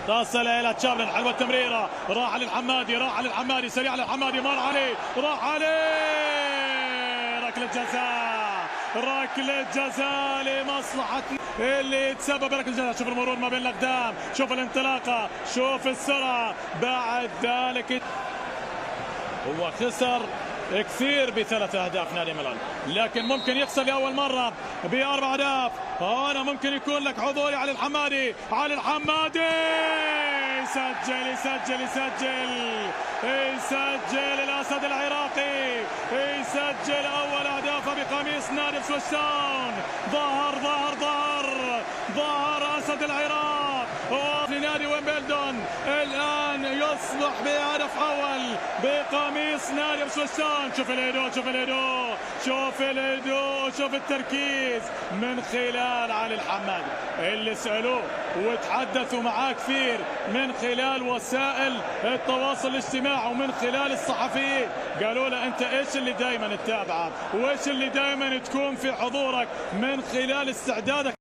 تصل الى تشابلن، حلوه التمريره، راح للحمادي سريع للحمادي، مر عليه، راح عليه، ركله جزاء لمصلحه اللي تسبب ركله جزاء. شوف المرور ما بين الاقدام، شوف الانطلاقه، شوف السرعه. بعد ذلك هو خسر كثير ب3 أهداف نادي ميلان، لكن ممكن يخسر لأول مرة ب4 أهداف. هنا ممكن يكون لك حضور علي الحمادي، يسجل الأسد العراقي، يسجل أول أهدافه بقميص نادي سويسون. ظهر أسد العراق لنادي ويمبلدون، الآن يصبح بهدف أول بقميص نادي سويسون. شوف الهدوء، شوف التركيز من خلال علي الحمادي اللي سألوه وتحدثوا معاه كثير من خلال وسائل التواصل الاجتماعي ومن خلال الصحفيين. قالوا له انت ايش اللي دائما تتابعه وايش اللي دائما تكون في حضورك من خلال استعدادك